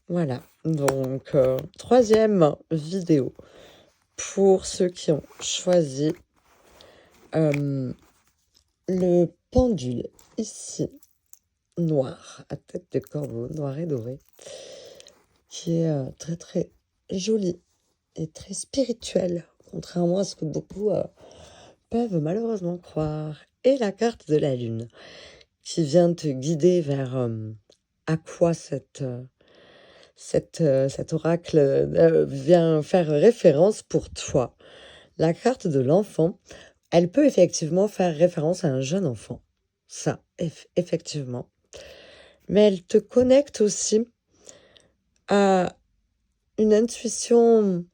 Voilà, donc troisième vidéo pour ceux qui ont choisi le pendule ici, noir, à tête de corbeau, noir et doré, qui est très très joli et très spirituel, contrairement à ce que beaucoup peuvent malheureusement croire. Et la carte de la lune, qui vient te guider vers à quoi cet oracle vient faire référence pour toi. La carte de l'enfant, elle peut effectivement faire référence à un jeune enfant. Ça, effectivement. Mais elle te connecte aussi à une intuition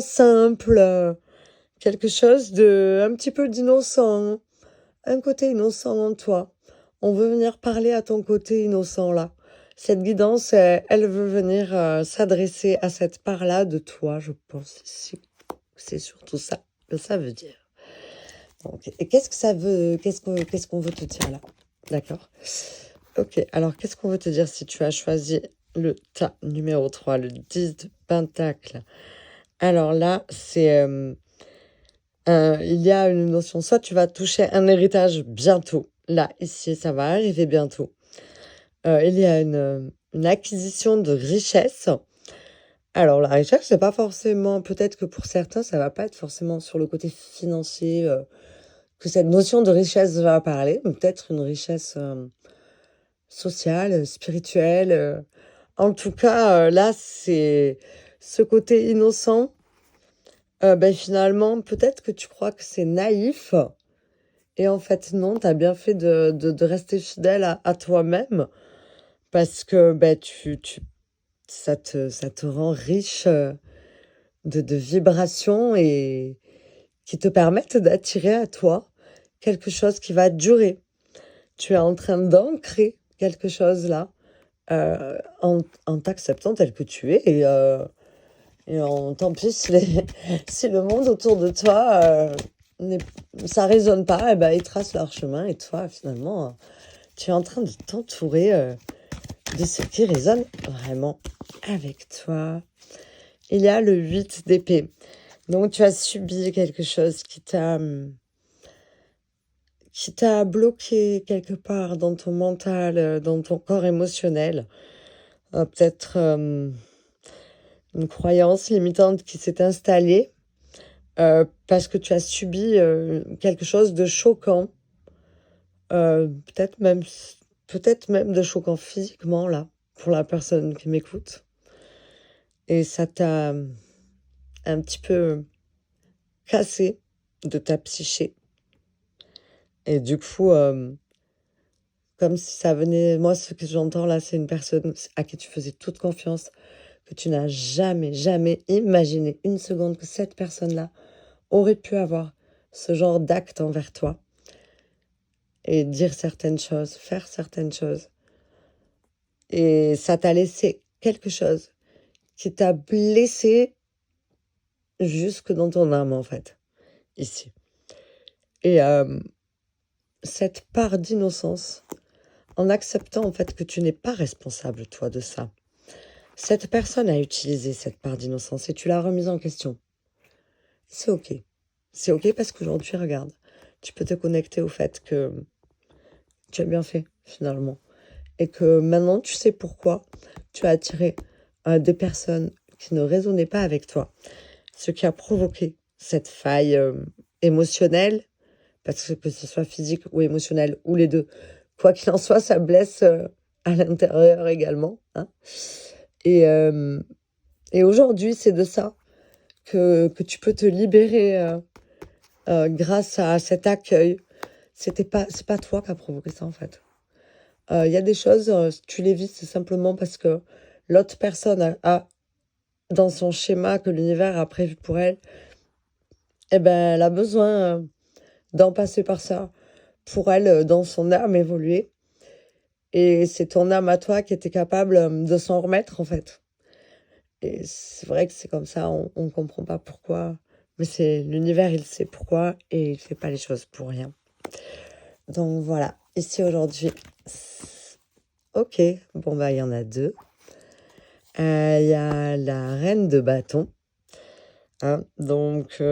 simple, quelque chose de un petit peu d'innocent, un côté innocent en toi. On veut venir parler à ton côté innocent là. Cette guidance, elle veut venir s'adresser à cette part-là de toi, je pense ici. C'est surtout ça que ça veut dire. Donc, et qu'est-ce que ça veut, qu'est-ce qu'on veut te dire là? D'accord. Ok, alors qu'est-ce qu'on veut te dire si tu as choisi le tas numéro 3, le 10 de Pentacle? Alors là, c'est il y a une notion, soit tu vas toucher un héritage bientôt. Là, ici, ça va arriver bientôt. Il y a une acquisition de richesse. Alors, la richesse, c'est pas forcément, peut-être que pour certains, ça va pas être forcément sur le côté financier que cette notion de richesse va parler, mais peut-être une richesse sociale, spirituelle. En tout cas, là, c'est ce côté innocent. Ben, finalement, peut-être que tu crois que c'est naïf. Et en fait, non, tu as bien fait de rester fidèle à toi-même parce que ben, ça te rend riche de vibrations et qui te permettent d'attirer à toi quelque chose qui va durer. Tu es en train d'ancrer quelque chose là en t'acceptant tel que tu es et tant pis si, si le monde autour de toi n'est- ça résonne pas, et ben, ils tracent leur chemin et toi finalement tu es en train de t'entourer de ce qui résonne vraiment avec toi. Il y a le 8 d'épée. Donc tu as subi quelque chose qui t'a bloqué quelque part dans ton mental, dans ton corps émotionnel. Peut-être une croyance limitante qui s'est installée parce que tu as subi quelque chose de choquant. Peut-être même, de choquant physiquement, là, pour la personne qui m'écoute. Et ça t'a un petit peu cassé de ta psyché. Et du coup, comme si ça venait... Moi, ce que j'entends là, c'est une personne à qui tu faisais toute confiance, que tu n'as jamais, jamais imaginé une seconde que cette personne-là aurait pu avoir ce genre d'acte envers toi et dire certaines choses, faire certaines choses. Et ça t'a laissé quelque chose qui t'a blessé jusque dans ton âme, en fait, ici. Et cette part d'innocence, en acceptant, en fait, que tu n'es pas responsable, toi, de ça. Cette personne a utilisé cette part d'innocence et tu l'as remise en question. C'est OK. C'est OK parce qu'aujourd'hui, regarde, tu peux te connecter au fait que tu as bien fait, finalement. Et que maintenant, tu sais pourquoi tu as attiré des personnes qui ne résonnaient pas avec toi. Ce qui a provoqué cette faille émotionnelle, parce que ce soit physique ou émotionnel, ou les deux. Quoi qu'il en soit, ça blesse à l'intérieur également. Hein. Et aujourd'hui, c'est de ça que tu peux te libérer grâce à cet accueil. C'est pas toi qui as provoqué ça, en fait. Il y a des choses, tu les vis, c'est simplement parce que l'autre personne a, dans son schéma que l'univers a prévu pour elle, eh ben, elle a besoin d'en passer par ça pour elle, dans son âme, évoluer. Et c'est ton âme à toi qui était capable de s'en remettre, en fait. Et c'est vrai que c'est comme ça, on ne comprend pas pourquoi. Mais c'est l'univers, il sait pourquoi et il fait pas les choses pour rien. Donc voilà, ici aujourd'hui, ok, bon bah il y en a deux. Il y a la reine de bâton, hein, donc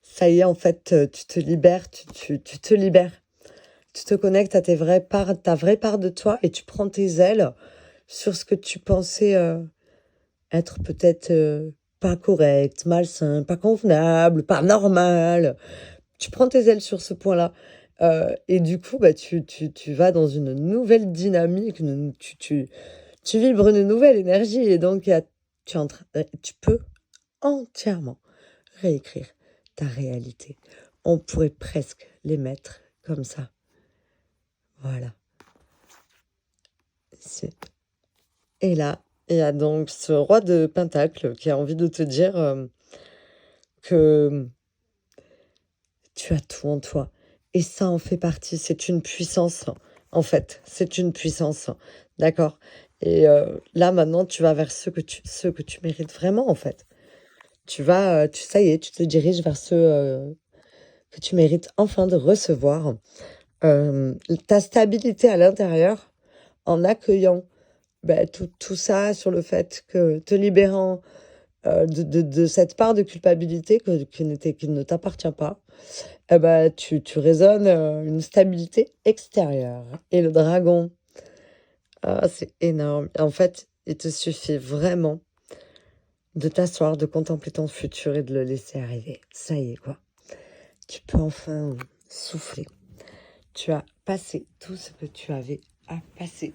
ça y est, en fait, tu te libères, tu te libères. Tu te connectes à ta vraie part de toi et tu prends tes ailes sur ce que tu pensais être peut-être pas correct, malsain, pas convenable, pas normal. Tu prends tes ailes sur ce point-là. Et du coup, bah, tu vas dans une nouvelle dynamique, tu vibres une nouvelle énergie. Et donc, tu peux entièrement réécrire ta réalité. On pourrait presque les mettre comme ça. Voilà. Ici. Et là, il y a donc ce roi de Pentacle qui a envie de te dire que tu as tout en toi. Et ça en fait partie. C'est une puissance, en fait. C'est une puissance. D'accord? Et là, maintenant, tu vas vers ce que tu mérites vraiment, en fait. Ça y est, tu te diriges vers ce que tu mérites enfin de recevoir. Ta stabilité à l'intérieur en accueillant tout ça sur le fait que te libérant de cette part de culpabilité qui ne t'appartient pas, tu résonnes une stabilité extérieure. Et le dragon, c'est énorme. En fait, il te suffit vraiment de t'asseoir, de contempler ton futur et de le laisser arriver. Ça y est, quoi. Tu peux enfin souffler. Tu as passé tout ce que tu avais à passer.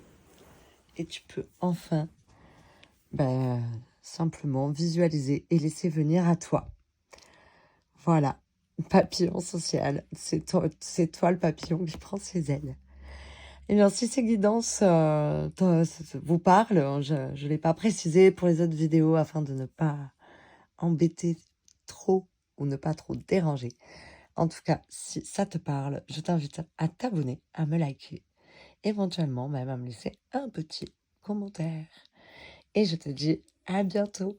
Et tu peux enfin simplement visualiser et laisser venir à toi. Voilà, papillon social, c'est toi le papillon qui prend ses ailes. Et bien, si ces guidances vous parlent, hein, je ne l'ai pas précisé pour les autres vidéos afin de ne pas embêter trop ou ne pas trop déranger. En tout cas, si ça te parle, je t'invite à t'abonner, à me liker, éventuellement même à me laisser un petit commentaire. Et je te dis à bientôt.